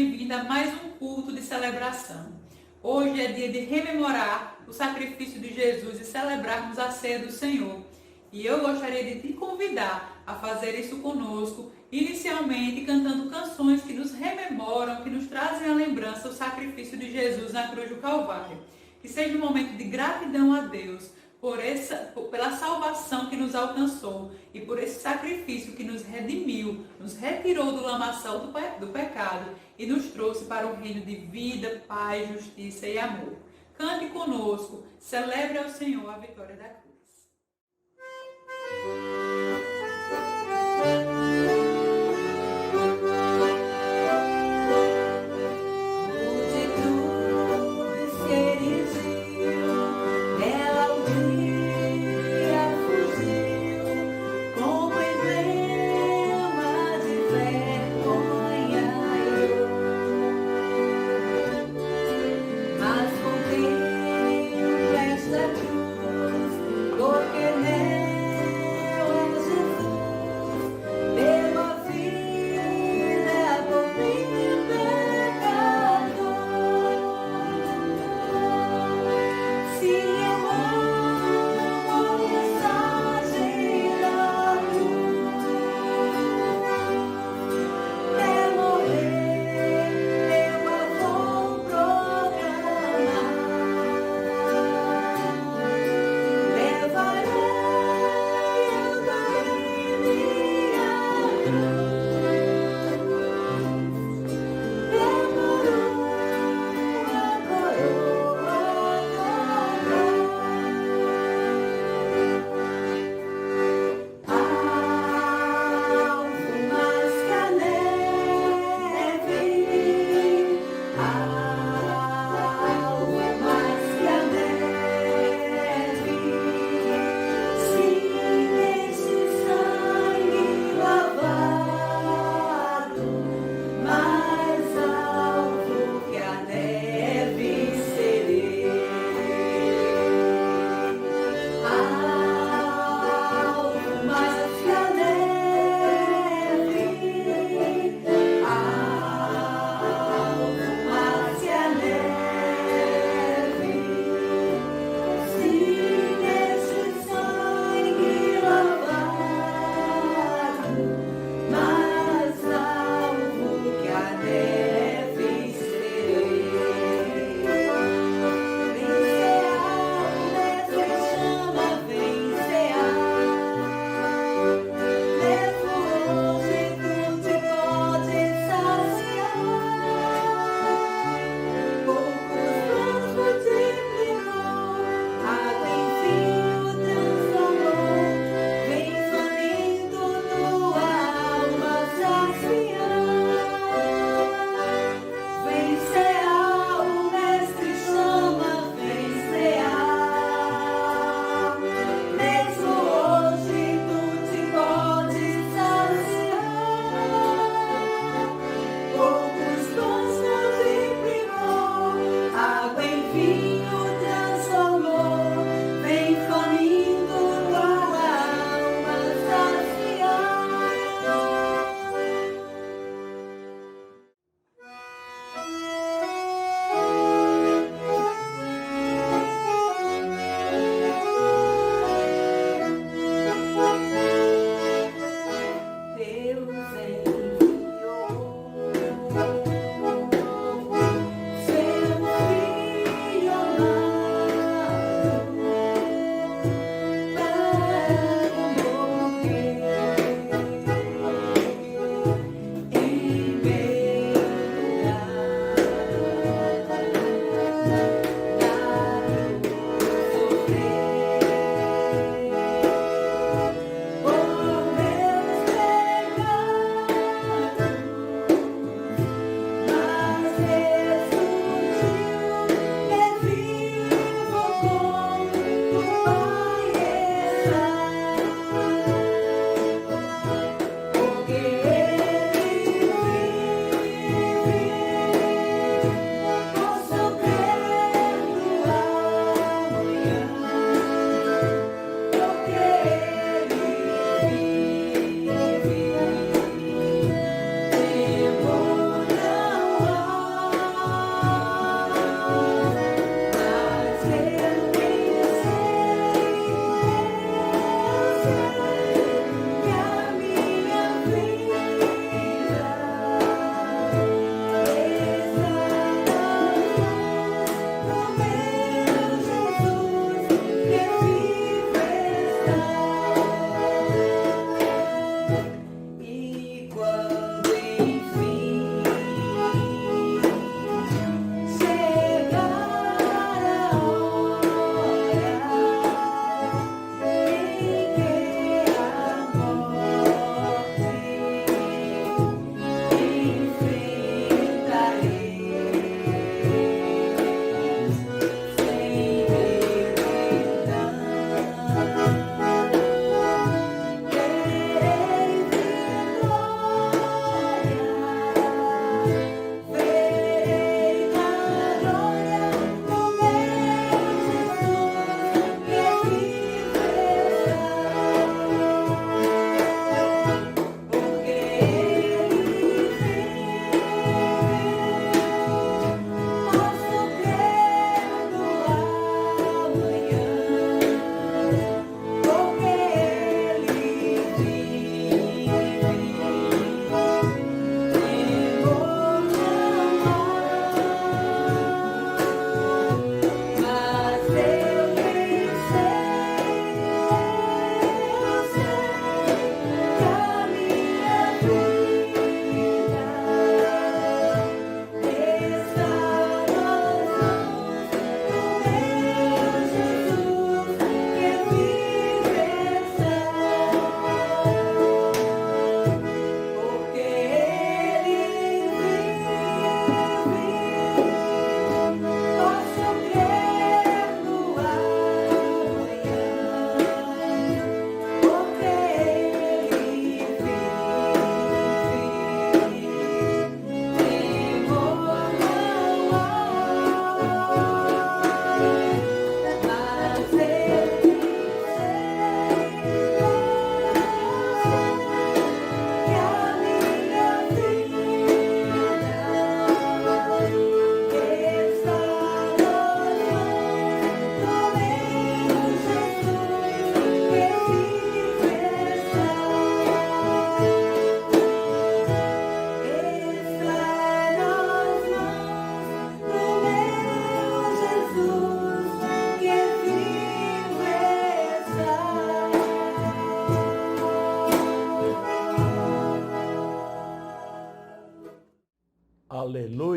bem-vindo a mais um culto de celebração. Hoje é dia de rememorar o sacrifício de Jesus e celebrarmos a ceia do Senhor. E eu gostaria de te convidar a fazer isso conosco, inicialmente cantando canções que nos rememoram, que nos trazem à lembrança o sacrifício de Jesus na cruz do Calvário. Que seja um momento de gratidão a Deus pela salvação que nos alcançou e por esse sacrifício que nos redimiu, nos retirou do lamaçal do pecado e nos trouxe para um reino de vida, paz, justiça e amor. Cante conosco, celebre ao Senhor a vitória da cruz. Porque nela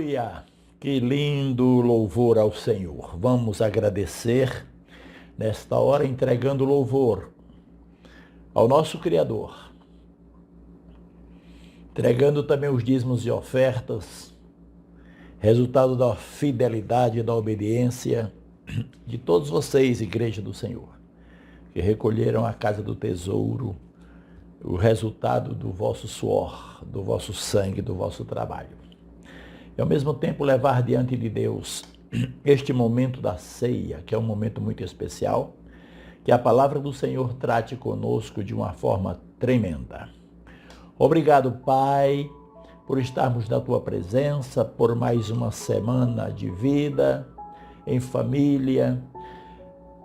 Aleluia! Que lindo louvor ao Senhor. Vamos agradecer nesta hora, entregando louvor ao nosso Criador, entregando também os dízimos e ofertas, resultado da fidelidade e da obediência de todos vocês, Igreja do Senhor, que recolheram a casa do tesouro, o resultado do vosso suor, do vosso sangue, do vosso trabalho. E ao mesmo tempo levar diante de Deus este momento da ceia, que é um momento muito especial, que a palavra do Senhor trate conosco de uma forma tremenda. Obrigado, Pai, por estarmos na Tua presença, por mais uma semana de vida, em família,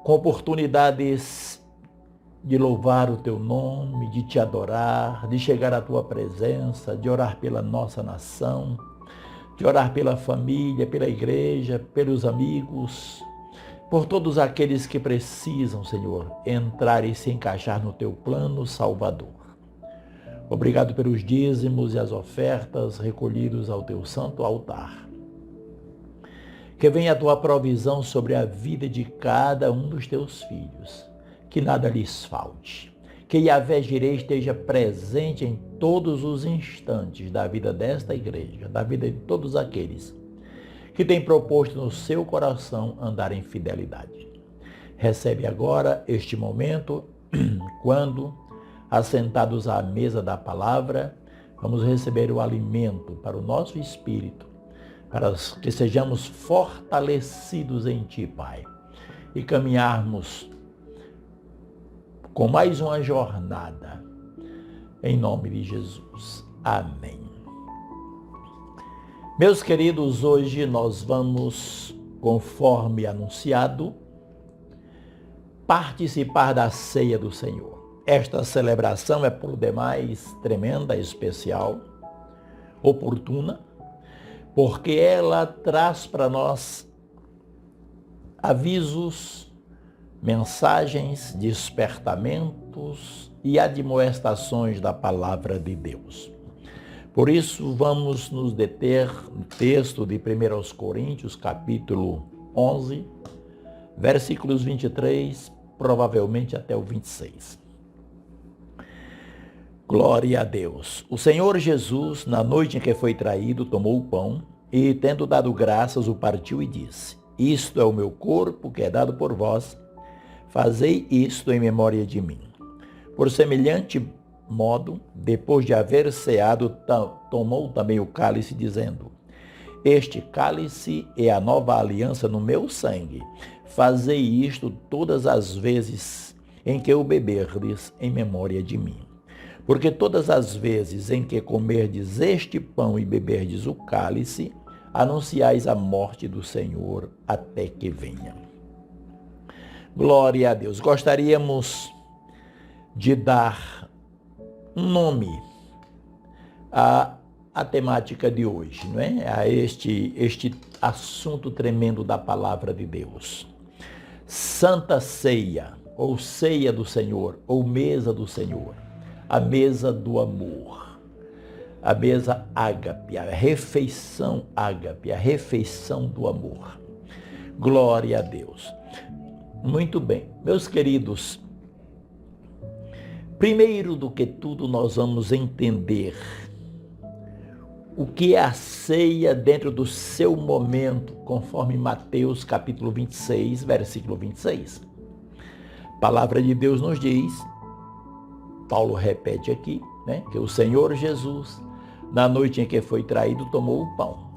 com oportunidades de louvar o Teu nome, de Te adorar, de chegar à Tua presença, de orar pela nossa nação, de orar pela família, pela igreja, pelos amigos, por todos aqueles que precisam, Senhor, entrar e se encaixar no Teu plano salvador. Obrigado pelos dízimos e as ofertas recolhidos ao Teu santo altar. Que venha a Tua provisão sobre a vida de cada um dos Teus filhos, que nada lhes falte. Que Yahvé Jireh esteja presente em todos os instantes da vida desta igreja, da vida de todos aqueles que têm proposto no seu coração andar em fidelidade. Recebe agora este momento, quando, assentados à mesa da palavra, vamos receber o alimento para o nosso espírito, para que sejamos fortalecidos em Ti, Pai, e caminharmos com mais uma jornada, em nome de Jesus. Amém. Meus queridos, hoje nós vamos, conforme anunciado, participar da ceia do Senhor. Esta celebração é por demais tremenda, especial, oportuna, porque ela traz para nós avisos, mensagens, despertamentos e admoestações da palavra de Deus. Por isso, vamos nos deter no texto de 1 Coríntios, capítulo 11, versículos 23, provavelmente até o 26. Glória a Deus. O Senhor Jesus, na noite em que foi traído, tomou o pão e, tendo dado graças, o partiu e disse: Isto é o meu corpo, que é dado por vós. Fazei isto em memória de mim. Por semelhante modo, depois de haver ceado, tomou também o cálice, dizendo: Este cálice é a nova aliança no meu sangue. Fazei isto todas as vezes em que o beberdes em memória de mim. Porque todas as vezes em que comerdes este pão e beberdes o cálice, anunciais a morte do Senhor até que venha. Glória a Deus. Gostaríamos de dar um nome à temática de hoje, não é? A este assunto tremendo da palavra de Deus. Santa Ceia, ou Ceia do Senhor, ou Mesa do Senhor. A mesa do amor. A mesa ágape, a refeição ágape, a refeição do amor. Glória a Deus. Muito bem, meus queridos, primeiro do que tudo nós vamos entender o que é a ceia dentro do seu momento, conforme Mateus capítulo 26, versículo 26. A palavra de Deus nos diz, Paulo repete aqui, né, que o Senhor Jesus, na noite em que foi traído, tomou o pão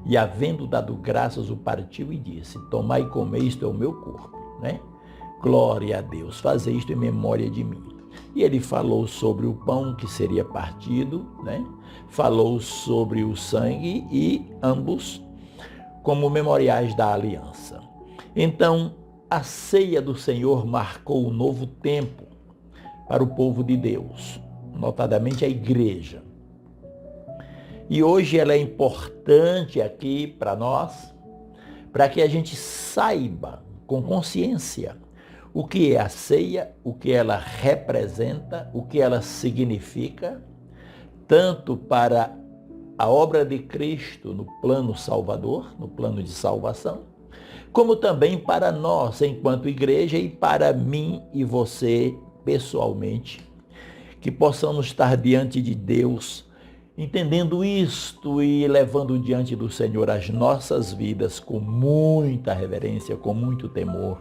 e, havendo dado graças, o partiu e disse: Tomai e comei, isto é o meu corpo. Né? Glória a Deus, fazei isto em memória de mim. E ele falou sobre o pão que seria partido, né? Falou sobre o sangue e ambos como memoriais da aliança. Então, a ceia do Senhor marcou um novo tempo para o povo de Deus, notadamente a igreja. E hoje ela é importante aqui para nós, para que a gente saiba com consciência o que é a ceia, o que ela representa, o que ela significa, tanto para a obra de Cristo no plano salvador, no plano de salvação, como também para nós, enquanto igreja, e para mim e você pessoalmente, que possamos estar diante de Deus, entendendo isto e levando diante do Senhor as nossas vidas com muita reverência, com muito temor,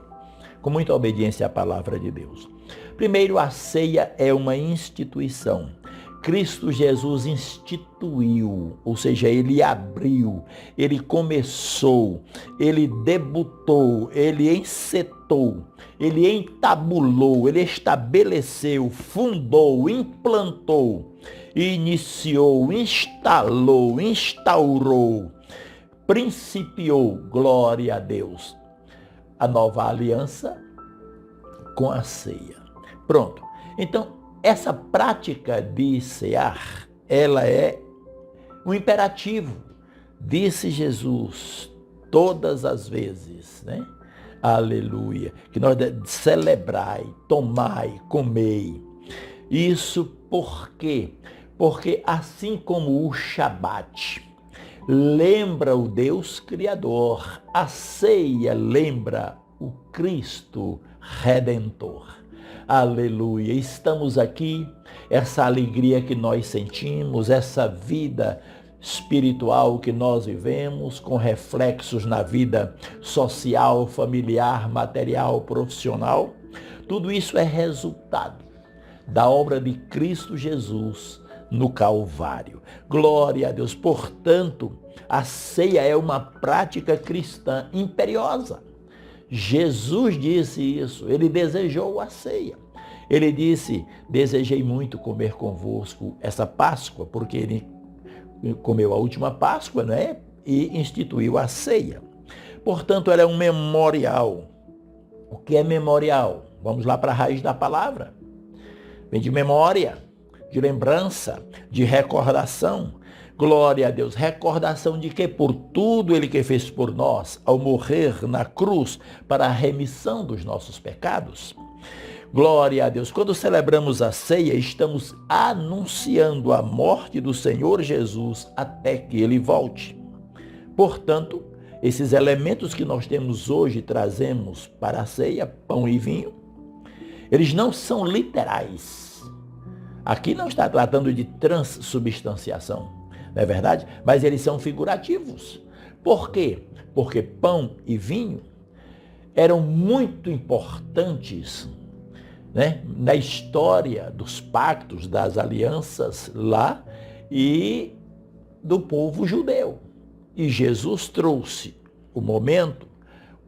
com muita obediência à palavra de Deus. Primeiro, a ceia é uma instituição. Cristo Jesus instituiu, ou seja, ele abriu, ele começou, ele debutou, ele encetou, ele entabulou, ele estabeleceu, fundou, implantou, iniciou, instalou, instaurou, principiou, glória a Deus, a nova aliança com a ceia. Pronto. Então, essa prática de cear, ela é um imperativo. Disse Jesus todas as vezes, né? Aleluia. Que nós celebrai, tomai, comei. Isso por quê? Porque assim como o Shabat lembra o Deus Criador, a ceia lembra o Cristo Redentor. Aleluia, estamos aqui, essa alegria que nós sentimos, essa vida espiritual que nós vivemos, com reflexos na vida social, familiar, material, profissional, tudo isso é resultado da obra de Cristo Jesus no Calvário. Glória a Deus. Portanto, a ceia é uma prática cristã imperiosa. Jesus disse isso, ele desejou a ceia. Ele disse, desejei muito comer convosco essa Páscoa, porque ele comeu a última Páscoa, né? E instituiu a ceia. Portanto, ela é um memorial. O que é memorial? Vamos lá para a raiz da palavra. Vem de memória, de lembrança, de recordação. Glória a Deus. Recordação de que por tudo ele que fez por nós, ao morrer na cruz, para a remissão dos nossos pecados. Glória a Deus. Quando celebramos a ceia, estamos anunciando a morte do Senhor Jesus até que ele volte. Portanto, esses elementos que nós temos hoje, trazemos para a ceia, pão e vinho, eles não são literais. Aqui não está tratando de transubstanciação. Não é verdade? Mas eles são figurativos. Por quê? Porque pão e vinho eram muito importantes, né, na história dos pactos, das alianças lá e do povo judeu. E Jesus trouxe o momento,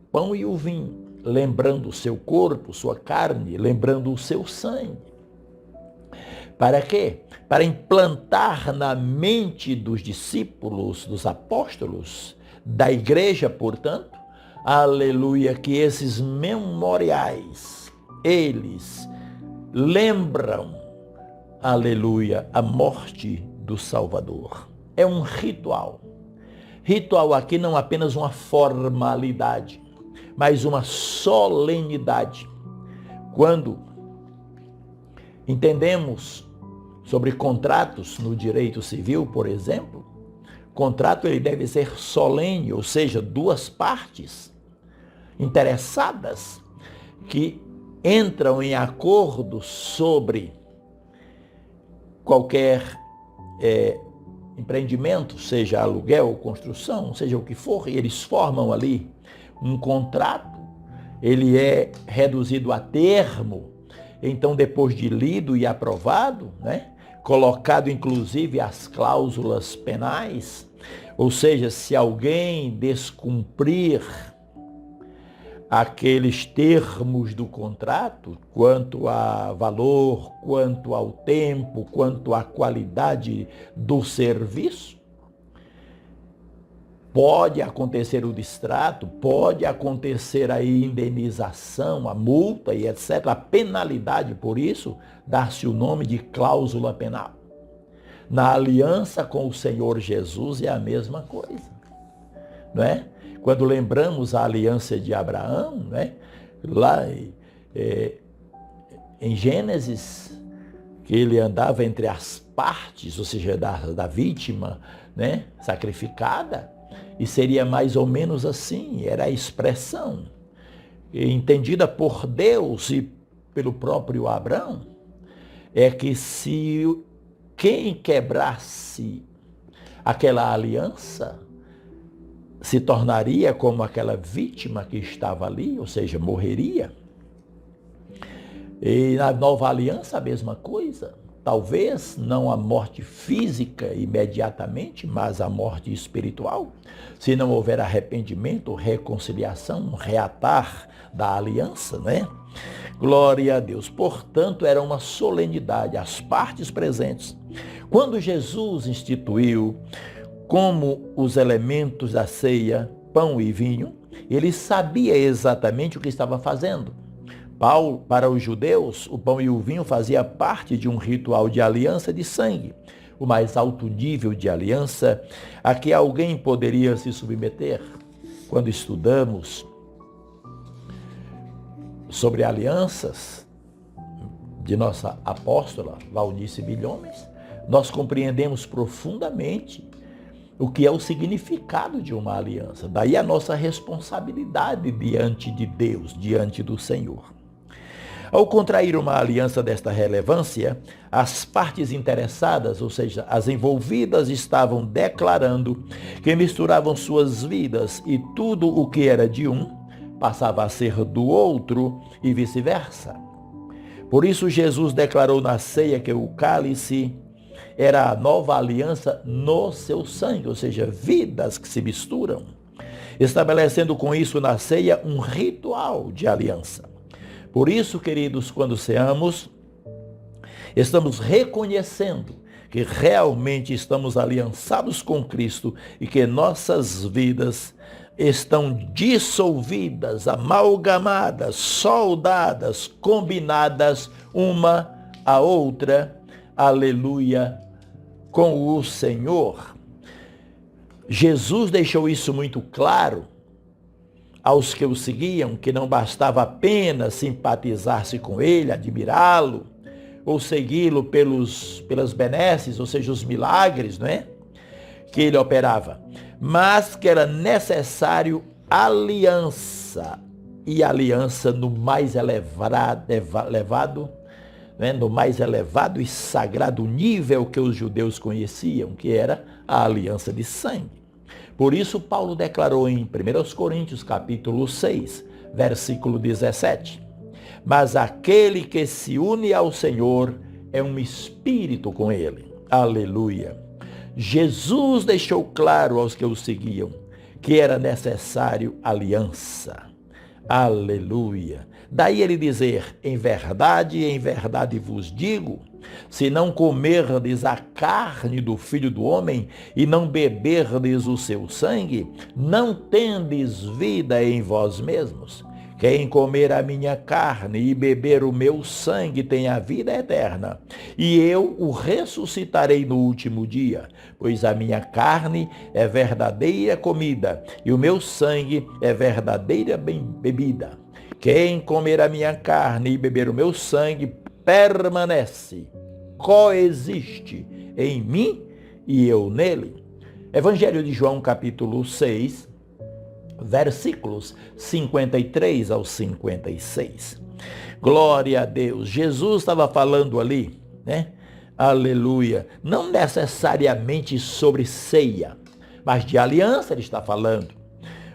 pão e o vinho, lembrando o seu corpo, sua carne, lembrando o seu sangue. Para quê? Para implantar na mente dos discípulos, dos apóstolos, da igreja, portanto, aleluia, que esses memoriais, eles lembram, aleluia, a morte do Salvador. É um ritual. Ritual aqui não apenas uma formalidade, mas uma solenidade. Quando entendemos sobre contratos no direito civil, por exemplo, contrato ele deve ser solene, ou seja, duas partes interessadas que entram em acordo sobre qualquer empreendimento, seja aluguel, construção, seja o que for, e eles formam ali um contrato, ele é reduzido a termo. Então, depois de lido e aprovado, né, colocado inclusive as cláusulas penais, ou seja, se alguém descumprir aqueles termos do contrato, quanto a valor, quanto ao tempo, quanto à qualidade do serviço, pode acontecer o distrato, pode acontecer a indenização, a multa e etc. A penalidade por isso, dá-se o nome de cláusula penal. Na aliança com o Senhor Jesus é a mesma coisa, não é? Quando lembramos a aliança de Abraão, né? Lá em Gênesis, que ele andava entre as partes, ou seja, da vítima, né, sacrificada, e seria mais ou menos assim, era a expressão entendida por Deus e pelo próprio Abraão, é que se quem quebrasse aquela aliança se tornaria como aquela vítima que estava ali, ou seja, morreria. E na nova aliança a mesma coisa. Talvez não a morte física imediatamente, mas a morte espiritual. Se não houver arrependimento, reconciliação, reatar da aliança, né? Glória a Deus. Portanto, era uma solenidade, as partes presentes. Quando Jesus instituiu como os elementos da ceia, pão e vinho, ele sabia exatamente o que estava fazendo. Para os judeus, o pão e o vinho fazia parte de um ritual de aliança de sangue, o mais alto nível de aliança a que alguém poderia se submeter. Quando estudamos sobre alianças de nossa apóstola Valnice Milhomes, nós compreendemos profundamente o que é o significado de uma aliança. Daí a nossa responsabilidade diante de Deus, diante do Senhor. Ao contrair uma aliança desta relevância, as partes interessadas, ou seja, as envolvidas, estavam declarando que misturavam suas vidas e tudo o que era de um passava a ser do outro e vice-versa. Por isso Jesus declarou na ceia que o cálice era a nova aliança no seu sangue, ou seja, vidas que se misturam, estabelecendo com isso na ceia um ritual de aliança. Por isso, queridos, quando ceamos, estamos reconhecendo que realmente estamos aliançados com Cristo e que nossas vidas estão dissolvidas, amalgamadas, soldadas, combinadas uma à outra, aleluia, com o Senhor. Jesus deixou isso muito claro aos que o seguiam, que não bastava apenas simpatizar-se com ele, admirá-lo, ou segui-lo pelas benesses, ou seja, os milagres, não é? Que ele operava, mas que era necessário aliança, e aliança no mais elevado, né? No mais elevado e sagrado nível que os judeus conheciam, que era a aliança de sangue. Por isso, Paulo declarou em 1 Coríntios, capítulo 6, versículo 17, mas aquele que se une ao Senhor é um espírito com ele. Aleluia. Jesus deixou claro aos que o seguiam que era necessário aliança. Aleluia. Daí ele dizer, em verdade vos digo, se não comerdes a carne do Filho do Homem e não beberdes o seu sangue, não tendes vida em vós mesmos. Quem comer a minha carne e beber o meu sangue tem a vida eterna, e eu o ressuscitarei no último dia, pois a minha carne é verdadeira comida, e o meu sangue é verdadeira bebida. Quem comer a minha carne e beber o meu sangue permanece, coexiste em mim e eu nele. Evangelho de João, capítulo 6, versículos 53 ao 56. Glória a Deus. Jesus estava falando ali, né? Aleluia. Não necessariamente sobre ceia, mas de aliança ele está falando.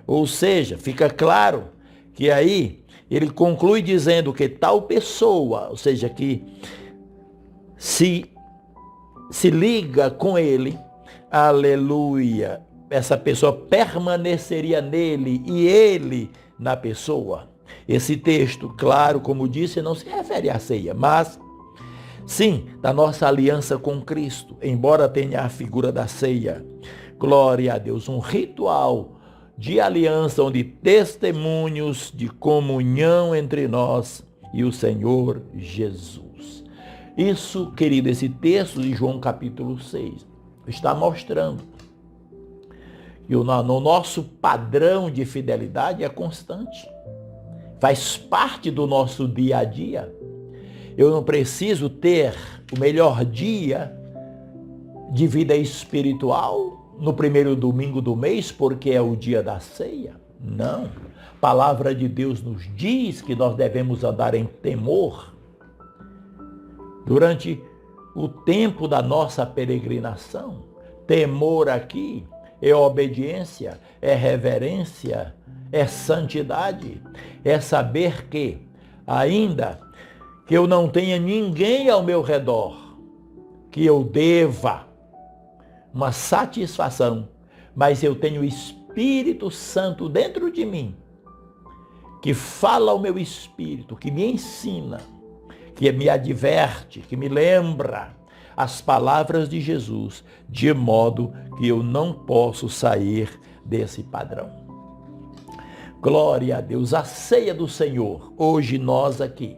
Ou seja, fica claro que aí ele conclui dizendo que tal pessoa, ou seja, que se liga com ele, aleluia, essa pessoa permaneceria nele e ele na pessoa. Esse texto, claro, como disse, não se refere à ceia, mas sim, da nossa aliança com Cristo, embora tenha a figura da ceia. Glória a Deus, um ritual de aliança onde testemunhos de comunhão entre nós e o Senhor Jesus. Isso, querido, esse texto de João capítulo 6 está mostrando que no nosso padrão de fidelidade é constante. Faz parte do nosso dia a dia. Eu não preciso ter o melhor dia de vida espiritual no primeiro domingo do mês porque é o dia da ceia. Não. A palavra de Deus nos diz que nós devemos andar em temor durante o tempo da nossa peregrinação. Temor aqui é obediência, é reverência, é santidade, é saber que, ainda que eu não tenha ninguém ao meu redor, que eu deva uma satisfação, mas eu tenho o Espírito Santo dentro de mim, que fala ao meu espírito, que me ensina, que me adverte, que me lembra as palavras de Jesus, de modo que eu não posso sair desse padrão. Glória a Deus, a ceia do Senhor, hoje nós aqui,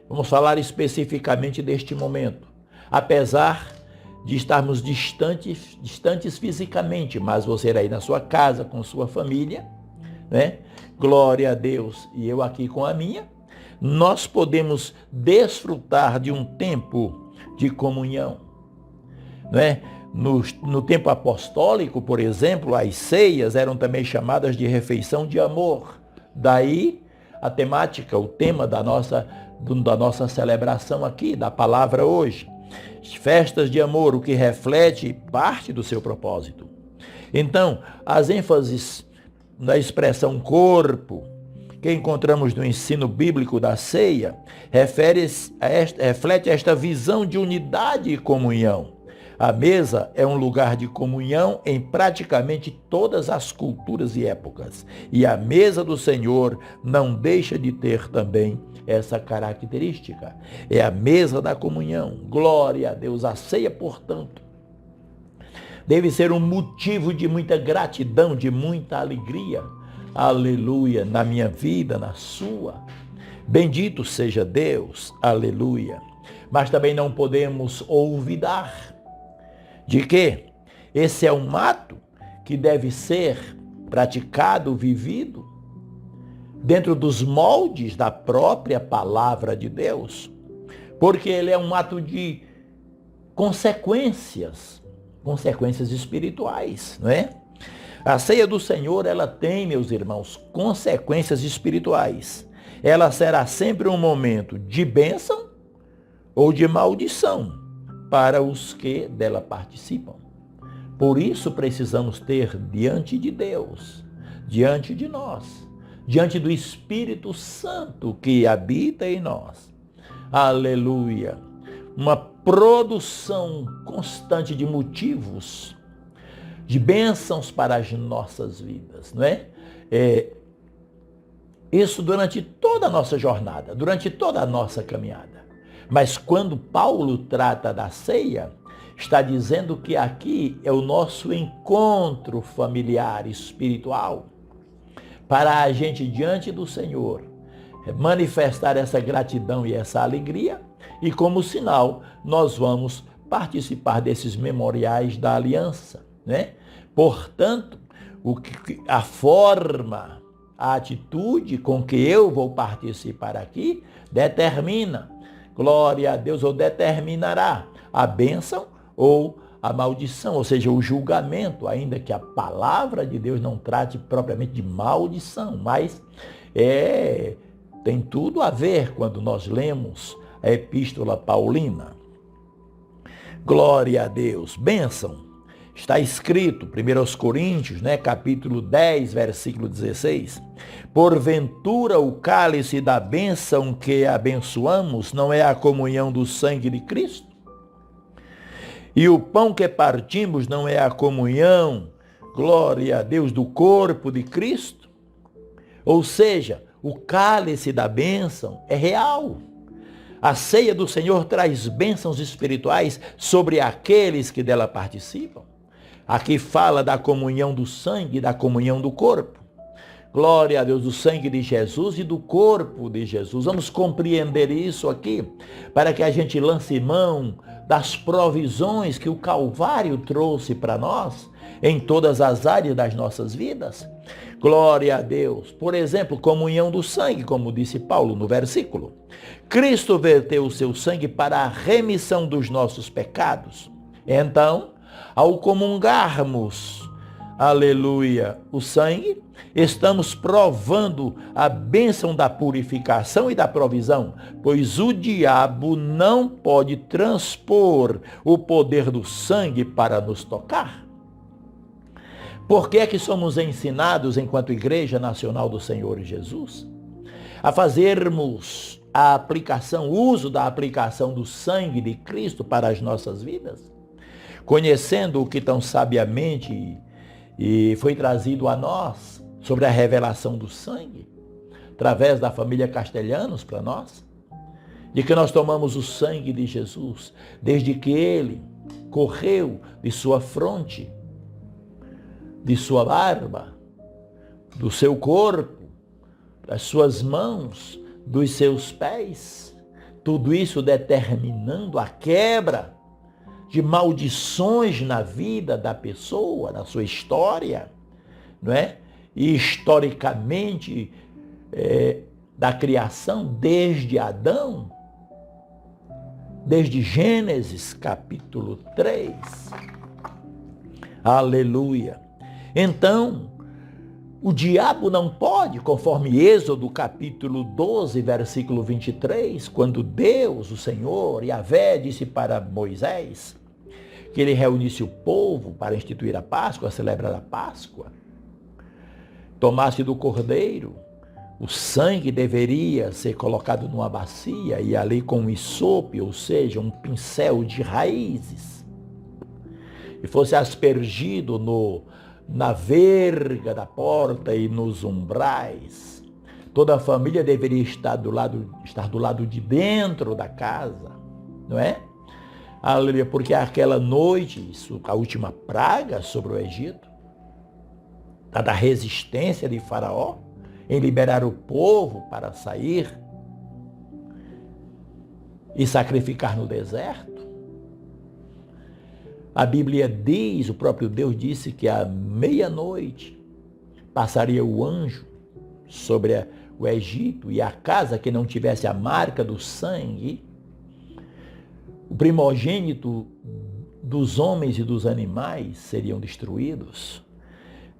vamos falar especificamente deste momento, apesar de estarmos distantes fisicamente, mas você aí na sua casa, com sua família, né? Glória a Deus, e eu aqui com a minha, nós podemos desfrutar de um tempo de comunhão, né? No tempo apostólico, por exemplo, as ceias eram também chamadas de refeição de amor. Daí a temática, o tema da nossa celebração aqui, da palavra hoje. Festas de amor, o que reflete parte do seu propósito. Então, as ênfases na expressão corpo, que encontramos no ensino bíblico da ceia, reflete esta visão de unidade e comunhão. A mesa é um lugar de comunhão em praticamente todas as culturas e épocas. E a mesa do Senhor não deixa de ter também essa característica. É a mesa da comunhão. Glória a Deus. A ceia, portanto, deve ser um motivo de muita gratidão, de muita alegria. Aleluia, na minha vida, na sua. Bendito seja Deus. Aleluia. Mas também não podemos olvidar de que esse é um ato que deve ser praticado, vivido, dentro dos moldes da própria palavra de Deus, porque ele é um ato de consequências espirituais, não é? A ceia do Senhor, ela tem, meus irmãos, consequências espirituais. Ela será sempre um momento de bênção ou de maldição para os que dela participam. Por isso precisamos ter diante de Deus, diante de nós, diante do Espírito Santo que habita em nós. Aleluia! Uma produção constante de motivos, de bênçãos para as nossas vidas, não é? Isso durante toda a nossa jornada, durante toda a nossa caminhada. Mas quando Paulo trata da ceia, está dizendo que aqui é o nosso encontro familiar, espiritual, para a gente diante do Senhor manifestar essa gratidão e essa alegria, e como sinal nós vamos participar desses memoriais da aliança, né? Portanto, a forma, a atitude com que eu vou participar aqui determina, glória a Deus, ou determinará a bênção ou a maldição, ou seja, o julgamento, ainda que a palavra de Deus não trate propriamente de maldição, mas tem tudo a ver quando nós lemos a epístola paulina. Glória a Deus, bênção. Está escrito, 1 Coríntios, capítulo 10, versículo 16, porventura o cálice da bênção que abençoamos não é a comunhão do sangue de Cristo? E o pão que partimos não é a comunhão, glória a Deus, do corpo de Cristo? Ou seja, o cálice da bênção é real. A ceia do Senhor traz bênçãos espirituais sobre aqueles que dela participam. Aqui fala da comunhão do sangue, da comunhão do corpo. Glória a Deus, do sangue de Jesus e do corpo de Jesus. Vamos compreender isso aqui, para que a gente lance mão das provisões que o Calvário trouxe para nós, em todas as áreas das nossas vidas. Glória a Deus. Por exemplo, comunhão do sangue, como disse Paulo no versículo. Cristo verteu o seu sangue para a remissão dos nossos pecados. Então, Ao comungarmos, aleluia, o sangue, estamos provando a bênção da purificação e da provisão, pois o diabo não pode transpor o poder do sangue para nos tocar. Por que é que somos ensinados, enquanto Igreja Nacional do Senhor Jesus, a fazermos a aplicação, o uso da aplicação do sangue de Cristo para as nossas vidas? Conhecendo o que tão sabiamente e foi trazido a nós sobre a revelação do sangue, através da família Castelhanos para nós, de que nós tomamos o sangue de Jesus, desde que ele correu de sua fronte, de sua barba, do seu corpo, das suas mãos, dos seus pés, tudo isso determinando a quebra de maldições na vida da pessoa, na sua história, não é? E historicamente, da criação, desde Adão, desde Gênesis capítulo 3. Aleluia. Então, o diabo não pode, conforme Êxodo capítulo 12, versículo 23, quando Deus, o Senhor, Yahvé, disse para Moisés que ele reunisse o povo para instituir a Páscoa, celebrar a Páscoa, tomasse do cordeiro, o sangue deveria ser colocado numa bacia e ali com um hisope, ou seja, um pincel de raízes, e fosse aspergido na verga da porta e nos umbrais. Toda a família deveria estar do lado de dentro da casa, não é? Aleluia, porque aquela noite, a última praga sobre o Egito, da resistência de Faraó, em liberar o povo para sair e sacrificar no deserto. A Bíblia diz, o próprio Deus disse que à meia-noite passaria o anjo sobre o Egito e a casa que não tivesse a marca do sangue, o primogênito dos homens e dos animais seriam destruídos,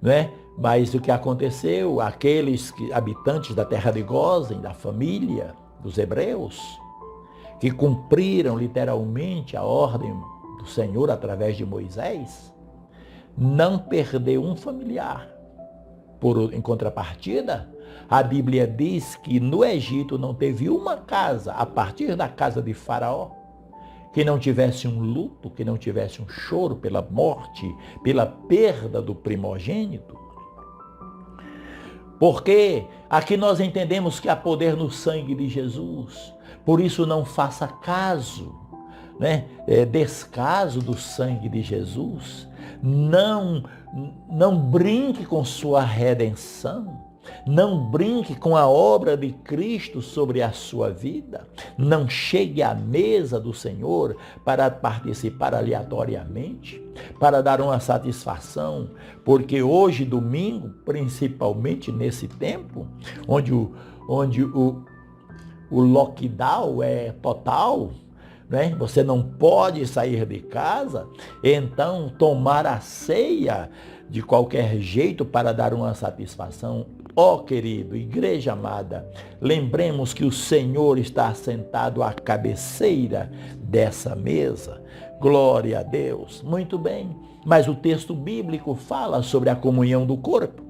não é? Mas o que aconteceu, aqueles habitantes da terra de Gósen, da família dos hebreus, que cumpriram literalmente a ordem do Senhor através de Moisés, não perdeu um familiar. Em contrapartida, a Bíblia diz que no Egito não teve uma casa, a partir da casa de Faraó, que não tivesse um luto, que não tivesse um choro pela morte, pela perda do primogênito. Porque aqui nós entendemos que há poder no sangue de Jesus. Por isso não faça caso, né? Descaso do sangue de Jesus. Não brinque com sua redenção. Não brinque com a obra de Cristo sobre a sua vida. Não chegue à mesa do Senhor para participar aleatoriamente, para dar uma satisfação, porque hoje, domingo, principalmente nesse tempo, onde o lockdown é total, né? Você não pode sair de casa, então tomar a ceia de qualquer jeito para dar uma satisfação. Ó querido, igreja amada, lembremos que o Senhor está sentado à cabeceira dessa mesa. Glória a Deus. Muito bem, mas o texto bíblico fala sobre a comunhão do corpo.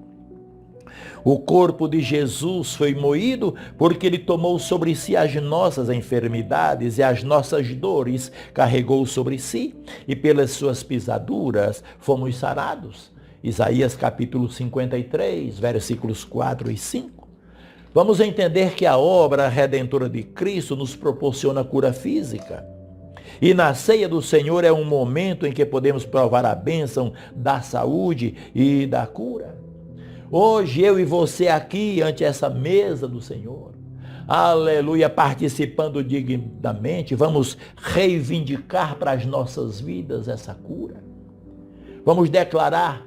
O corpo de Jesus foi moído porque ele tomou sobre si as nossas enfermidades e as nossas dores carregou sobre si, e pelas suas pisaduras fomos sarados. Isaías capítulo 53, versículos 4 e 5. Vamos entender que a obra redentora de Cristo nos proporciona cura física. E na ceia do Senhor é um momento em que podemos provar a bênção da saúde e da cura. Hoje eu e você aqui ante essa mesa do Senhor, aleluia, participando dignamente, vamos reivindicar para as nossas vidas essa cura. Vamos declarar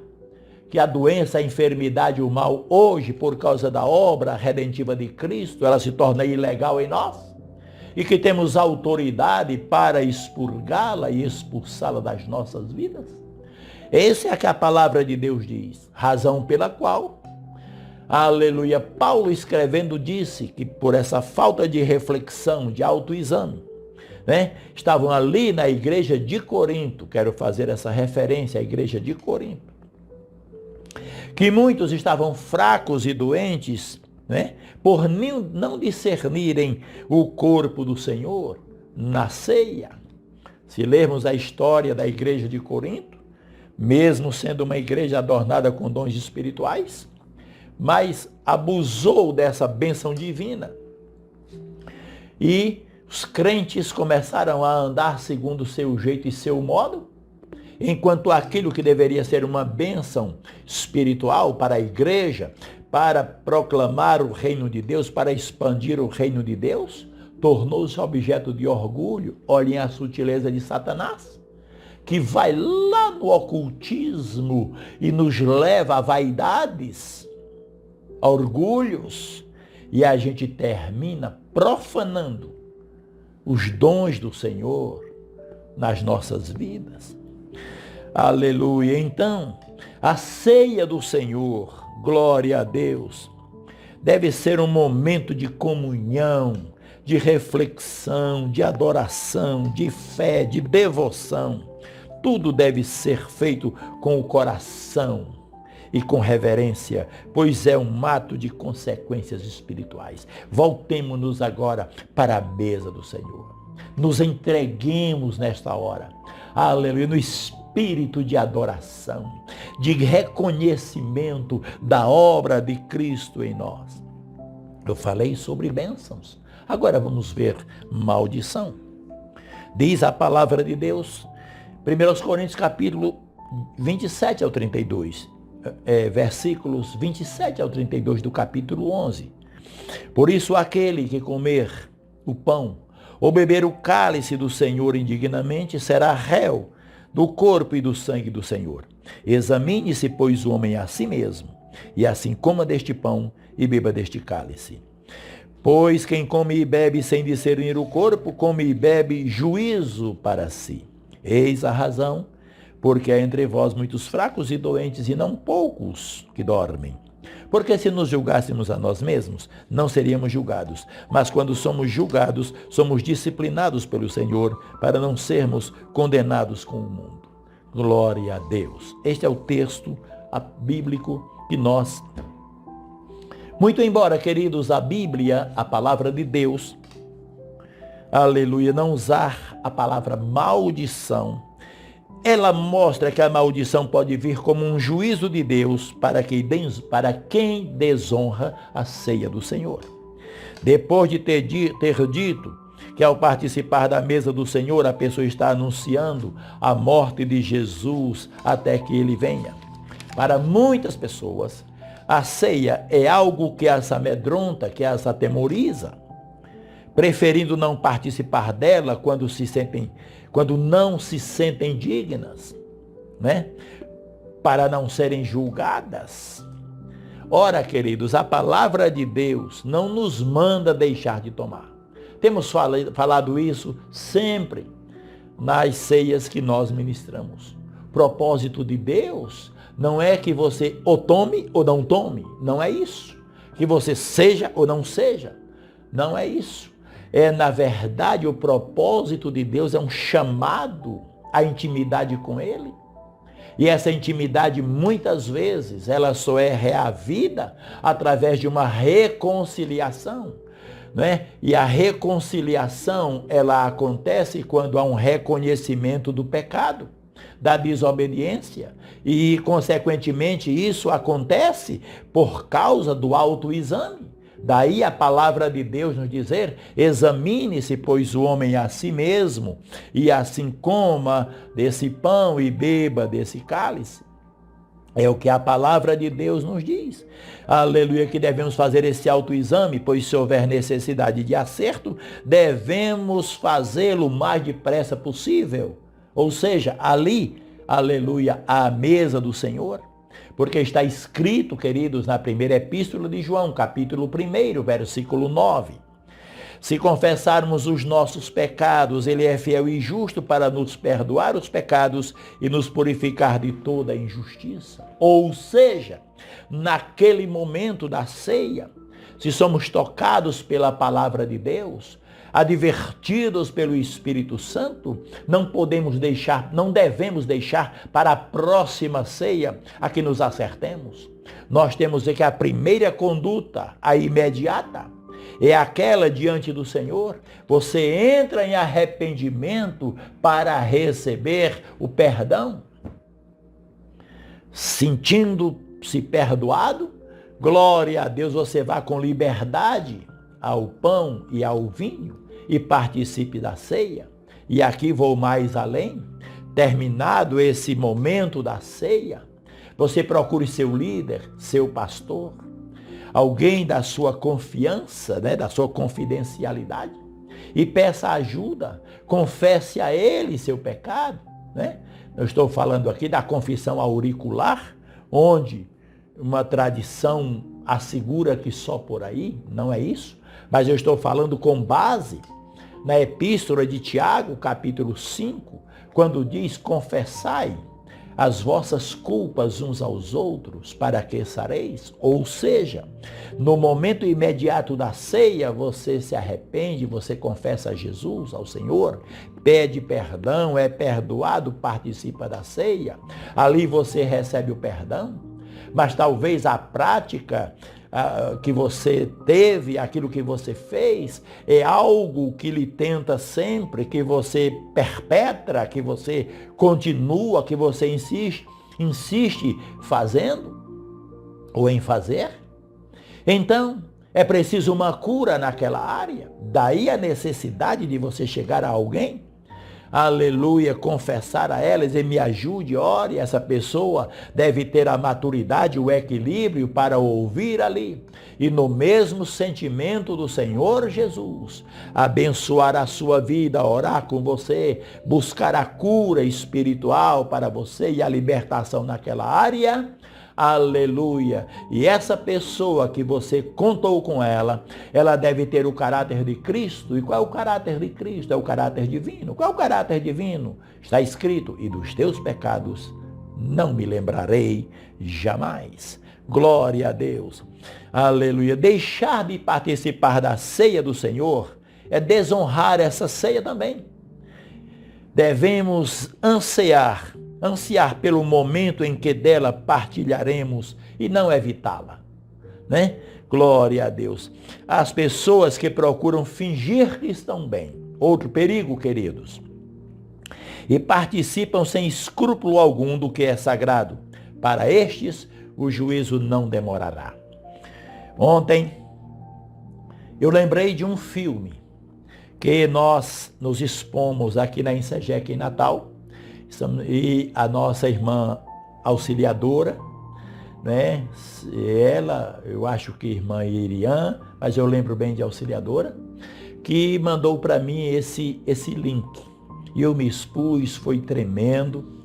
que a doença, a enfermidade, o mal, hoje, por causa da obra redentiva de Cristo, ela se torna ilegal em nós, e que temos autoridade para expurgá-la e expulsá-la das nossas vidas. Essa é a que a palavra de Deus diz. Razão pela qual, aleluia, Paulo escrevendo disse que por essa falta de reflexão, de autoexame, né, estavam ali na igreja de Corinto, quero fazer essa referência à igreja de Corinto, que muitos estavam fracos e doentes, né, por não discernirem o corpo do Senhor na ceia. Se lermos a história da igreja de Corinto, mesmo sendo uma igreja adornada com dons espirituais, mas abusou dessa bênção divina. E os crentes começaram a andar segundo o seu jeito e seu modo, enquanto aquilo que deveria ser uma bênção espiritual para a igreja, para proclamar o reino de Deus, para expandir o reino de Deus, tornou-se objeto de orgulho. Olhem a sutileza de Satanás, que vai lá no ocultismo e nos leva a vaidades, a orgulhos, e a gente termina profanando os dons do Senhor nas nossas vidas. Aleluia. Então, a ceia do Senhor, glória a Deus, deve ser um momento de comunhão, de reflexão, de adoração, de fé, de devoção. Tudo deve ser feito com o coração e com reverência, pois é um ato de consequências espirituais. Voltemo-nos agora para a mesa do Senhor. Nos entreguemos nesta hora, aleluia, no espírito de adoração, de reconhecimento da obra de Cristo em nós. Eu falei sobre bênçãos. Agora vamos ver maldição. Diz a palavra de Deus, 1 Coríntios capítulo 27 ao 32, versículos 27 ao 32 do capítulo 11. Por isso aquele que comer o pão ou beber o cálice do Senhor indignamente será réu do corpo e do sangue do Senhor. Examine-se, pois, o homem a si mesmo, e assim coma deste pão e beba deste cálice. Pois quem come e bebe sem discernir o corpo, come e bebe juízo para si. Eis a razão, porque há entre vós muitos fracos e doentes, e não poucos que dormem. Porque se nos julgássemos a nós mesmos, não seríamos julgados. Mas quando somos julgados, somos disciplinados pelo Senhor, para não sermos condenados com o mundo. Glória a Deus. Este é o texto bíblico que nós... Muito embora, queridos, a Bíblia, a palavra de Deus, aleluia, não usar a palavra maldição, ela mostra que a maldição pode vir como um juízo de Deus para quem desonra a ceia do Senhor. Depois de ter dito que ao participar da mesa do Senhor, a pessoa está anunciando a morte de Jesus até que ele venha. Para muitas pessoas, a ceia é algo que as amedronta, que as atemoriza, preferindo não participar dela quando não se sentem dignas, né? Para não serem julgadas. Ora, queridos, a palavra de Deus não nos manda deixar de tomar. Temos falado isso sempre nas ceias que nós ministramos. O propósito de Deus não é que você ou tome ou não tome. Não é isso. Que você seja ou não seja. Não é isso. Na verdade, o propósito de Deus é um chamado à intimidade com Ele. E essa intimidade, muitas vezes, ela só é reavida através de uma reconciliação, né? E a reconciliação, ela acontece quando há um reconhecimento do pecado, da desobediência. E, consequentemente, isso acontece por causa do autoexame. Daí a palavra de Deus nos dizer, examine-se, pois, o homem a si mesmo, e assim coma desse pão e beba desse cálice. É o que a palavra de Deus nos diz. Aleluia, que devemos fazer esse autoexame, pois se houver necessidade de acerto, devemos fazê-lo o mais depressa possível. Ou seja, ali, aleluia, à mesa do Senhor. Porque está escrito, queridos, na primeira epístola de João, capítulo 1, versículo 9. Se confessarmos os nossos pecados, ele é fiel e justo para nos perdoar os pecados e nos purificar de toda injustiça. Ou seja, naquele momento da ceia, se somos tocados pela palavra de Deus, advertidos pelo Espírito Santo, não devemos deixar para a próxima ceia a que nos acertemos. Nós temos que a primeira conduta, a imediata, é aquela diante do Senhor. Você entra em arrependimento para receber o perdão, sentindo-se perdoado. Glória a Deus, você vá com liberdade ao pão e ao vinho e participe da ceia. E aqui vou mais além. Terminado esse momento da ceia, você procure seu líder, seu pastor, alguém da sua confiança, né, da sua confidencialidade, e peça ajuda. Confesse a ele seu pecado, né? Eu estou falando aqui da confissão auricular, onde uma tradição assegura que só por aí, não é isso? Mas eu estou falando com base na Epístola de Tiago, capítulo 5, quando diz: confessai as vossas culpas uns aos outros, para que sareis. Ou seja, no momento imediato da ceia, você se arrepende, você confessa a Jesus, ao Senhor, pede perdão, é perdoado, participa da ceia. Ali você recebe o perdão. Mas talvez a prática que você teve, aquilo que você fez, é algo que lhe tenta sempre, que você perpetra, que você continua, que você insiste fazendo ou em fazer. Então, é preciso uma cura naquela área. Daí a necessidade de você chegar a alguém, aleluia, confessar a elas: e me ajude, ore. Essa pessoa deve ter a maturidade, o equilíbrio para ouvir ali. E no mesmo sentimento do Senhor Jesus, abençoar a sua vida, orar com você, buscar a cura espiritual para você e a libertação naquela área. Aleluia. E essa pessoa que você contou com ela deve ter o caráter de Cristo. E qual é o caráter de Cristo? É o caráter divino. Qual é o caráter divino? Está escrito: e dos teus pecados não me lembrarei jamais. Glória a Deus. Aleluia. Deixar de participar da ceia do Senhor é desonrar essa ceia também. Devemos ansiar pelo momento em que dela partilharemos e não evitá-la, né? Glória a Deus. As pessoas que procuram fingir que estão bem, outro perigo, queridos, e participam sem escrúpulo algum do que é sagrado. Para estes, o juízo não demorará. Ontem, eu lembrei de um filme que nós nos expomos aqui na Insegec em Natal, e a nossa irmã auxiliadora, né? Ela, eu acho que irmã Irian, mas eu lembro bem de auxiliadora, que mandou para mim esse link. E eu me expus, foi tremendo,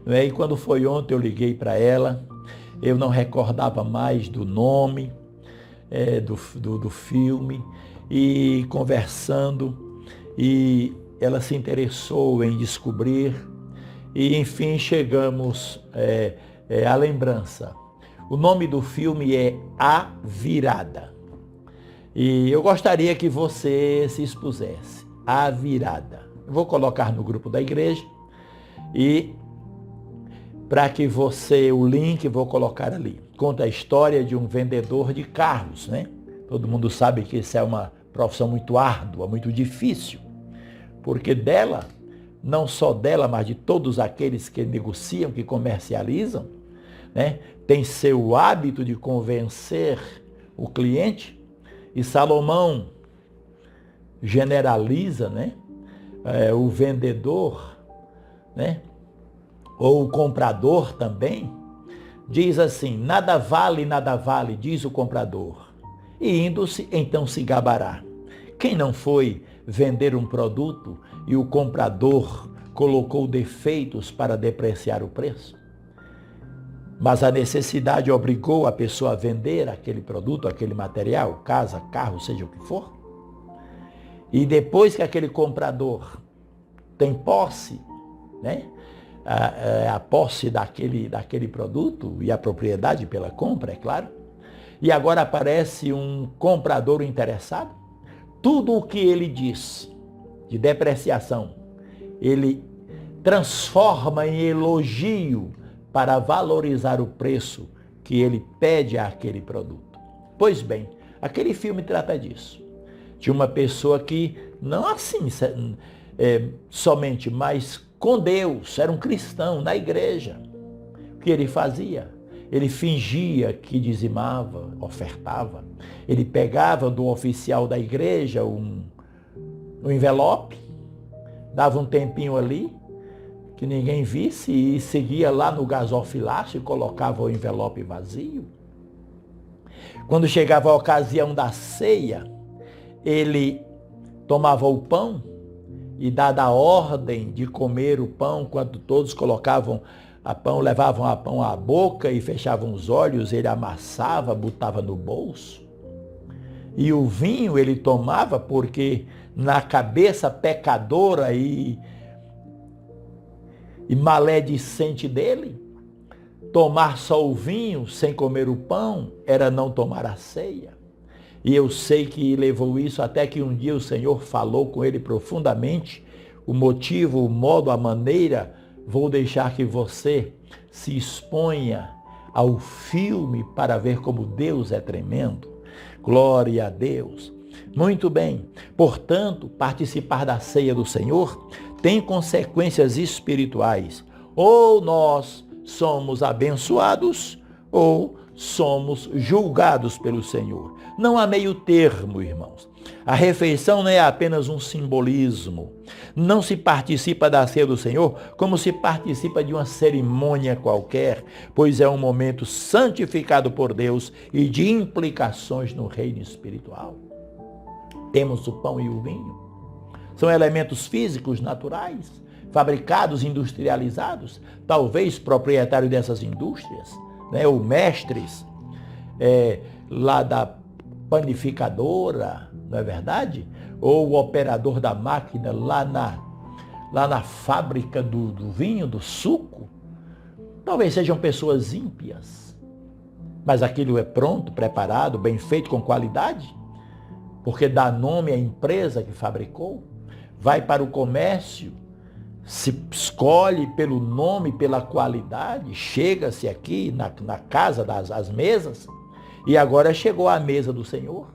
né? E quando foi ontem eu liguei para ela, eu não recordava mais do nome do filme, e conversando, e ela se interessou em descobrir. E, enfim, chegamos à lembrança. O nome do filme é A Virada. E eu gostaria que você se expusesse. A Virada. Eu vou colocar no grupo da igreja. E para que você, o link, vou colocar ali. Conta a história de um vendedor de carros, né? Todo mundo sabe que isso é uma profissão muito árdua, muito difícil. Porque não só dela, mas de todos aqueles que negociam, que comercializam, né? Tem seu hábito de convencer o cliente. E Salomão generaliza, né? O vendedor, né? Ou o comprador também, diz assim: nada vale, diz o comprador. E indo-se, então se gabará. Quem não foi vender um produto e o comprador colocou defeitos para depreciar o preço? Mas a necessidade obrigou a pessoa a vender aquele produto, aquele material, casa, carro, seja o que for. E depois que aquele comprador tem posse, né? A posse daquele produto e a propriedade pela compra, é claro. E agora aparece um comprador interessado. Tudo o que ele diz de depreciação, ele transforma em elogio para valorizar o preço que ele pede àquele produto. Pois bem, aquele filme trata disso. De uma pessoa que, não assim somente, mas com Deus, era um cristão na igreja. O que ele fazia? Ele fingia que dizimava, ofertava. Ele pegava do oficial da igreja um envelope, dava um tempinho ali, que ninguém visse, e seguia lá no gasofilácio e colocava o envelope vazio. Quando chegava a ocasião da ceia, ele tomava o pão e, dada a ordem de comer o pão, quando todos colocavam a pão, levavam a pão à boca e fechavam os olhos, ele amassava, botava no bolso. E o vinho ele tomava porque na cabeça pecadora e maledicente dele, tomar só o vinho sem comer o pão era não tomar a ceia. E eu sei que levou isso até que um dia o Senhor falou com ele profundamente. O motivo, o modo, a maneira, vou deixar que você se exponha ao filme para ver como Deus é tremendo. Glória a Deus. Muito bem. Portanto, participar da ceia do Senhor tem consequências espirituais. Ou nós somos abençoados ou somos julgados pelo Senhor. Não há meio termo, irmãos. A refeição não é apenas um simbolismo. Não se participa da ceia do Senhor como se participa de uma cerimônia qualquer, pois é um momento santificado por Deus e de implicações no reino espiritual. Temos o pão e o vinho. São elementos físicos naturais, fabricados, industrializados, talvez proprietários dessas indústrias, né, ou mestres lá da panificadora, não é verdade? Ou o operador da máquina lá na fábrica do vinho, do suco. Talvez sejam pessoas ímpias, mas aquilo é pronto, preparado, bem feito, com qualidade, porque dá nome à empresa que fabricou. Vai para o comércio, se escolhe pelo nome, pela qualidade, chega-se aqui na casa das mesas, e agora chegou à mesa do Senhor.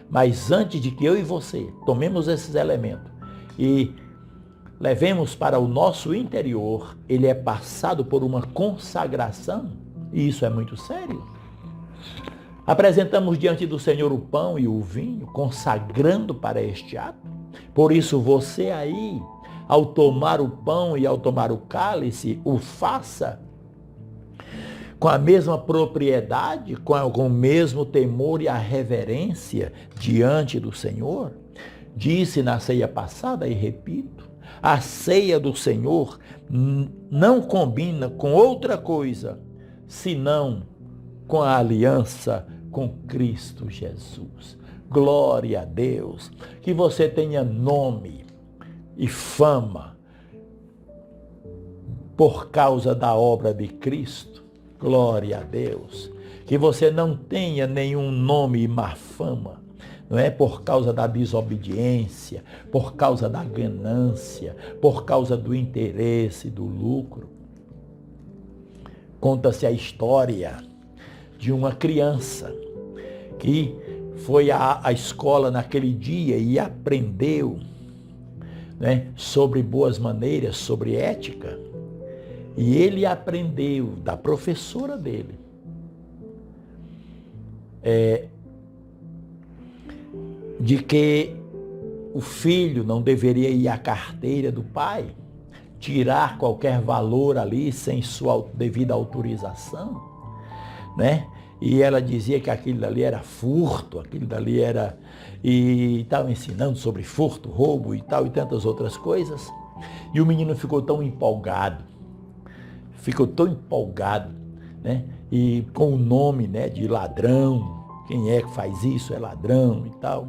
Mas antes de que eu e você tomemos esses elementos e levemos para o nosso interior, ele é passado por uma consagração, e isso é muito sério. Apresentamos diante do Senhor o pão e o vinho, consagrando para este ato. Por isso você aí, ao tomar o pão e ao tomar o cálice, o faça com a mesma propriedade, com o mesmo temor e a reverência diante do Senhor. Disse na ceia passada e repito, a ceia do Senhor não combina com outra coisa, senão com a aliança com Cristo Jesus. Glória a Deus. Que você tenha nome e fama por causa da obra de Cristo. Glória a Deus. Que você não tenha nenhum nome e má fama, não é? Por causa da desobediência, por causa da ganância, por causa do interesse, do lucro. Conta-se a história de uma criança que foi à escola naquele dia e aprendeu, né, sobre boas maneiras, sobre ética. E ele aprendeu da professora dele de que o filho não deveria ir à carteira do pai, tirar qualquer valor ali sem sua devida autorização, né? E ela dizia que aquilo dali era furto, aquilo dali era... E estava ensinando sobre furto, roubo e tal, e tantas outras coisas. E o menino ficou tão empolgado, né? E com o nome, né, de ladrão, quem é que faz isso é ladrão e tal.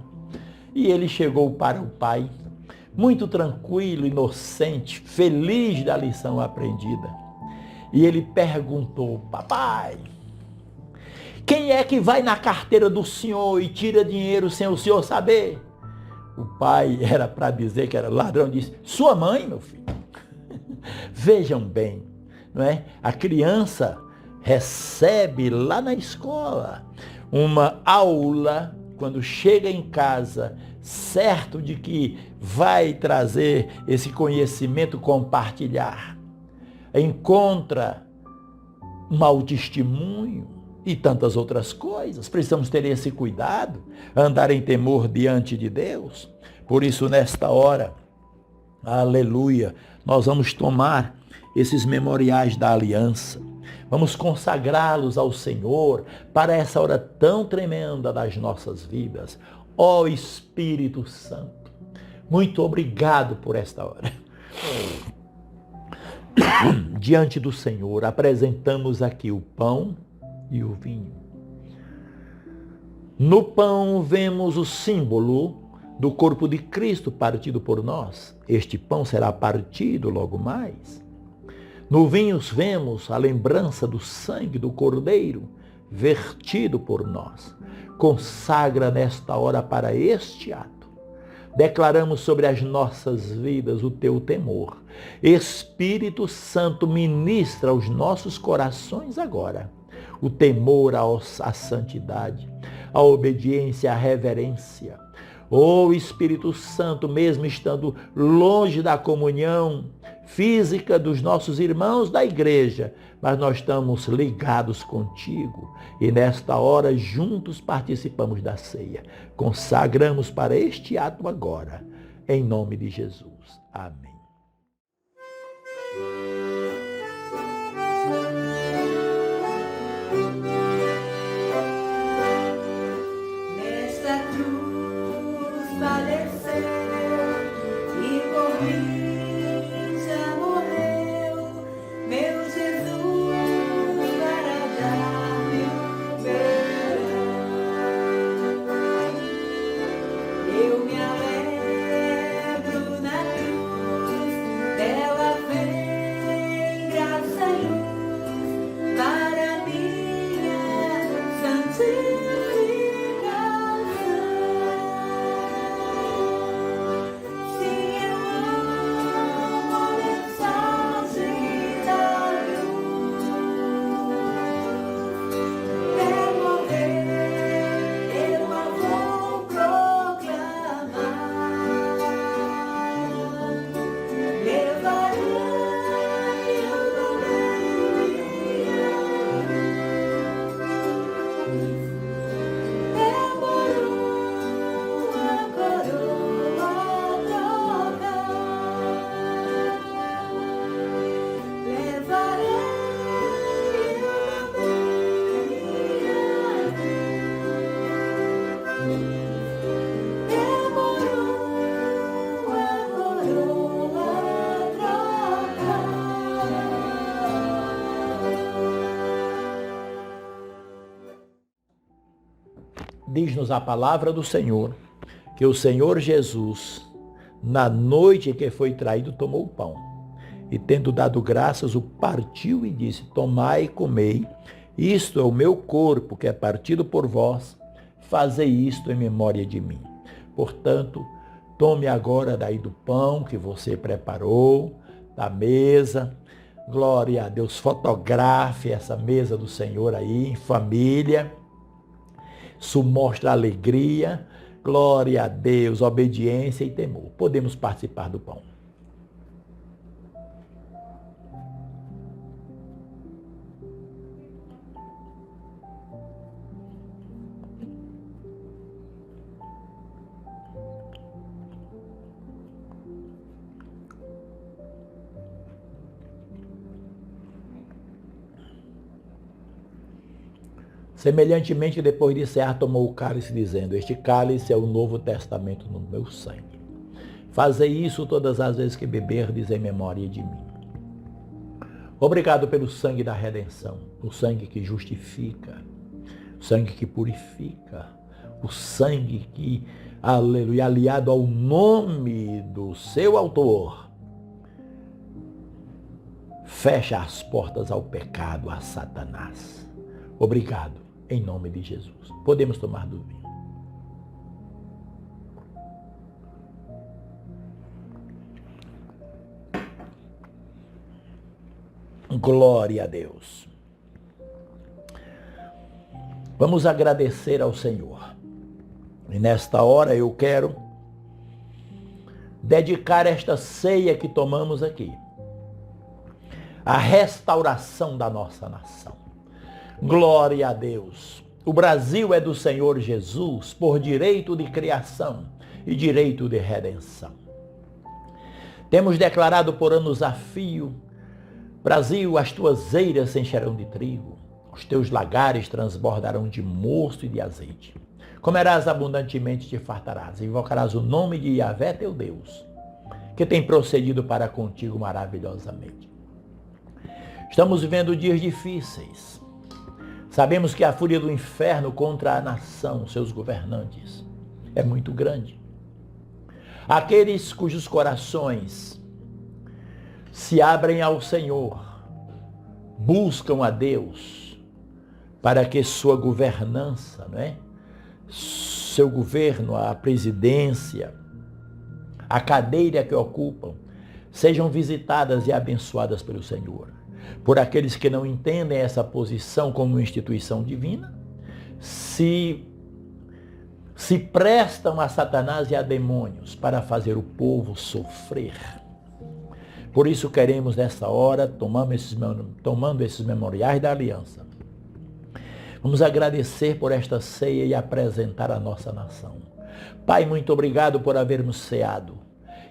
E ele chegou para o pai, muito tranquilo, inocente, feliz da lição aprendida. E ele perguntou: papai, quem é que vai na carteira do senhor e tira dinheiro sem o senhor saber? O pai, era para dizer que era ladrão, disse: sua mãe, meu filho. Vejam bem, não é? A criança recebe lá na escola uma aula quando chega em casa, certo de que vai trazer esse conhecimento, compartilhar. Encontra um mau testemunho e tantas outras coisas. Precisamos ter esse cuidado, andar em temor diante de Deus. Por isso, nesta hora, aleluia, nós vamos tomar esses memoriais da aliança. Vamos consagrá-los ao Senhor para essa hora tão tremenda das nossas vidas. Ó Espírito Santo, muito obrigado por esta hora. Diante do Senhor, apresentamos aqui o pão e o vinho. No pão vemos o símbolo do corpo de Cristo partido por nós. Este pão será partido logo mais. No vinho vemos a lembrança do sangue do Cordeiro vertido por nós. Consagra nesta hora para este ato. Declaramos sobre as nossas vidas o teu temor. Espírito Santo, ministra aos nossos corações agora o temor à santidade, a obediência, a reverência. Ó Espírito Santo, mesmo estando longe da comunhão física dos nossos irmãos da igreja, mas nós estamos ligados contigo e nesta hora juntos participamos da ceia. Consagramos para este ato agora, em nome de Jesus. Amém. Nesta cruz padeceu e por mim já morreu, meu Jesus, para dar-me o perdão. Eu me alegro na cruz, dela vem graça e luz para minha santificação. Se eu amo a mensagem da cruz, até morrer eu a vou proclamar. Levarei o nome Diz-nos a palavra do Senhor, que o Senhor Jesus, na noite em que foi traído, tomou o pão. E tendo dado graças, o partiu e disse: tomai e comei, isto é o meu corpo, que é partido por vós, fazei isto em memória de mim. Portanto, tome agora daí do pão que você preparou, da mesa. Glória a Deus, fotografe essa mesa do Senhor aí, em família. Isso mostra alegria, glória a Deus, obediência e temor. Podemos participar do pão. Semelhantemente, depois de cear, tomou o cálice, dizendo: este cálice é o novo testamento no meu sangue. Fazei isso todas as vezes que beberdes em memória de mim. Obrigado pelo sangue da redenção, o sangue que justifica, o sangue que purifica, o sangue que, aleluia, aliado ao nome do seu autor, fecha as portas ao pecado, a Satanás. Obrigado, em nome de Jesus. Podemos tomar do vinho. Glória a Deus. Vamos agradecer ao Senhor. E nesta hora eu quero dedicar esta ceia que tomamos aqui à restauração da nossa nação. Glória a Deus. O Brasil é do Senhor Jesus por direito de criação e direito de redenção. Temos declarado por anos a fio: Brasil, as tuas eiras se encherão de trigo, os teus lagares transbordarão de mosto e de azeite. Comerás abundantemente, te fartarás, invocarás o nome de Yahvé, teu Deus, que tem procedido para contigo maravilhosamente. Estamos vivendo dias difíceis. Sabemos que a fúria do inferno contra a nação, seus governantes, é muito grande. Aqueles cujos corações se abrem ao Senhor, buscam a Deus para que sua governança, seu governo, a presidência, a cadeira que ocupam, sejam visitadas e abençoadas pelo Senhor. Por aqueles que não entendem essa posição como instituição divina, se prestam a Satanás e a demônios para fazer o povo sofrer. Por isso queremos nessa hora, tomando esses memoriais da aliança, vamos agradecer por esta ceia e apresentar a nossa nação. Pai, muito obrigado por havermos ceado.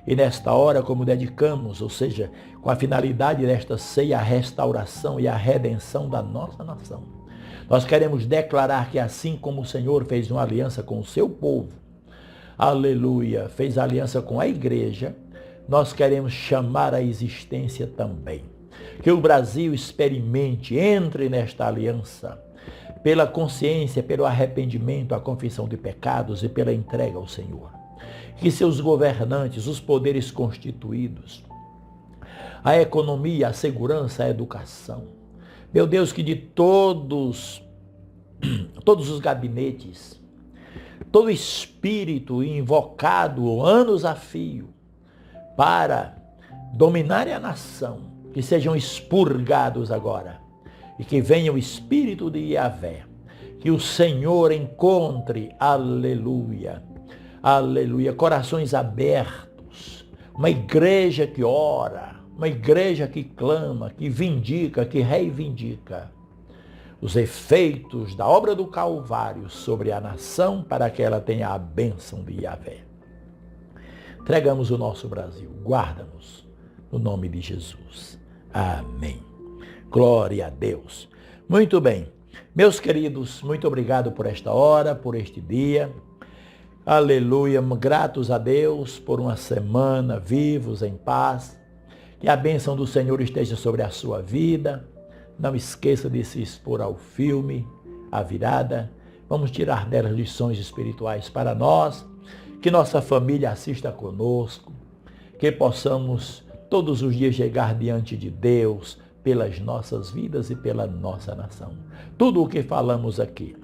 E nesta hora, como dedicamos, ou seja, com a finalidade desta ceia, a restauração e a redenção da nossa nação, nós queremos declarar que assim como o Senhor fez uma aliança com o seu povo, aleluia, fez aliança com a igreja, nós queremos chamar à existência também. Que o Brasil experimente, entre nesta aliança, pela consciência, pelo arrependimento, a confissão de pecados e pela entrega ao Senhor. Que seus governantes, os poderes constituídos, a economia, a segurança, a educação, meu Deus, que de todos os gabinetes, todo espírito invocado anos a fio para dominar a nação, que sejam expurgados agora e que venha o Espírito de Yahvé, que o Senhor encontre, aleluia, aleluia, corações abertos, uma igreja que ora, uma igreja que clama, que vindica, que reivindica os efeitos da obra do Calvário sobre a nação para que ela tenha a bênção de Yahvé. Entregamos o nosso Brasil, guarda-nos, no nome de Jesus. Amém. Glória a Deus. Muito bem. Meus queridos, muito obrigado por esta hora, por este dia. Aleluia. Gratos a Deus por uma semana, vivos, em paz. Que a bênção do Senhor esteja sobre a sua vida. Não esqueça de se expor ao filme, A Virada. Vamos tirar delas lições espirituais para nós. Que nossa família assista conosco. Que possamos todos os dias chegar diante de Deus, pelas nossas vidas e pela nossa nação. Tudo o que falamos aqui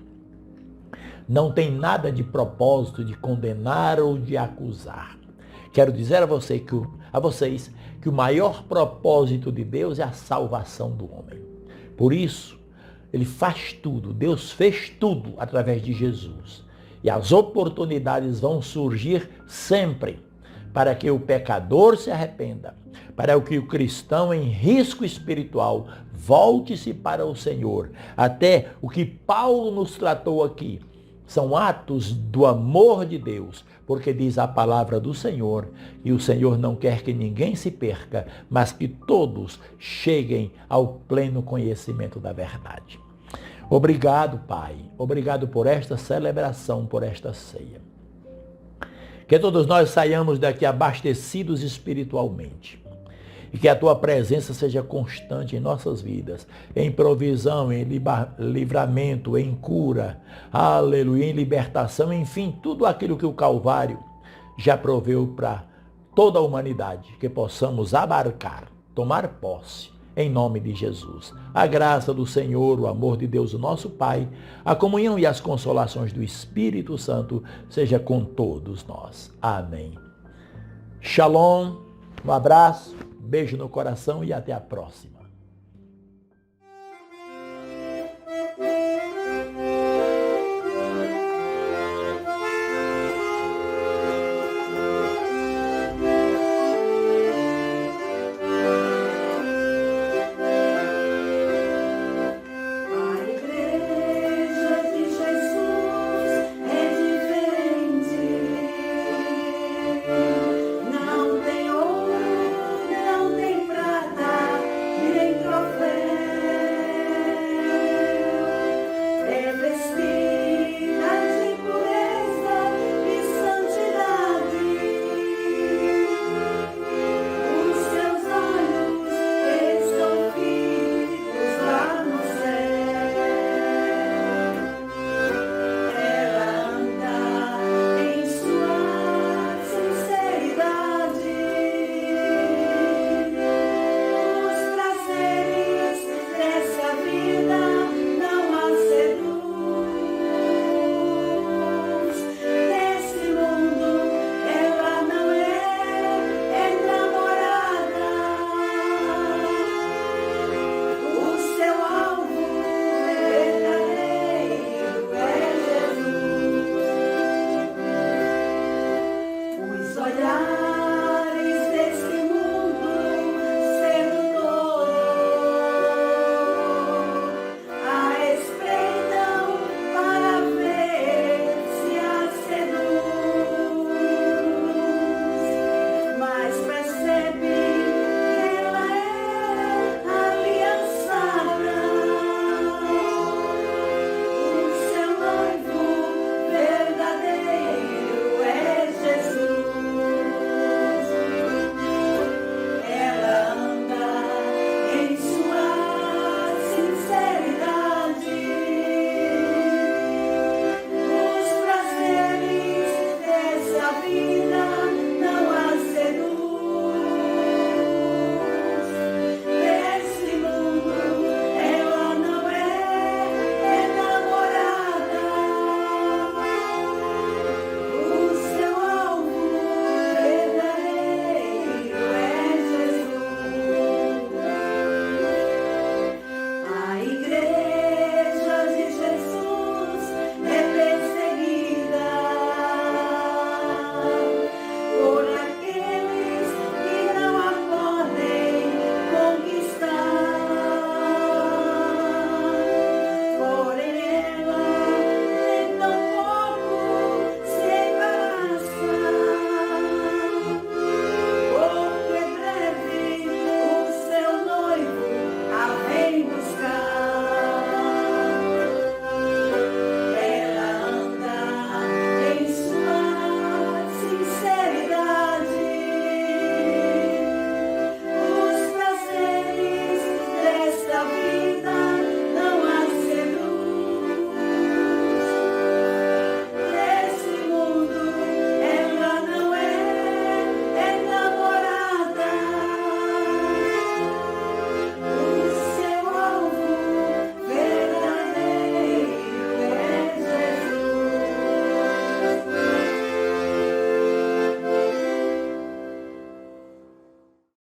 não tem nada de propósito de condenar ou de acusar. Quero dizer a vocês que o maior propósito de Deus é a salvação do homem. Por isso, Ele faz tudo, Deus fez tudo através de Jesus. E as oportunidades vão surgir sempre para que o pecador se arrependa, para que o cristão em risco espiritual volte-se para o Senhor. Até o que Paulo nos tratou aqui são atos do amor de Deus, porque diz a palavra do Senhor, e o Senhor não quer que ninguém se perca, mas que todos cheguem ao pleno conhecimento da verdade. Obrigado, Pai. Obrigado por esta celebração, por esta ceia. Que todos nós saiamos daqui abastecidos espiritualmente. e que a tua presença seja constante em nossas vidas, em provisão, em livramento, em cura, aleluia, em libertação, enfim, tudo aquilo que o Calvário já proveu para toda a humanidade, que possamos abarcar, tomar posse, em nome de Jesus. A graça do Senhor, o amor de Deus, o nosso Pai, a comunhão e as consolações do Espírito Santo seja com todos nós. Amém. Shalom, um abraço, beijo no coração e até a próxima.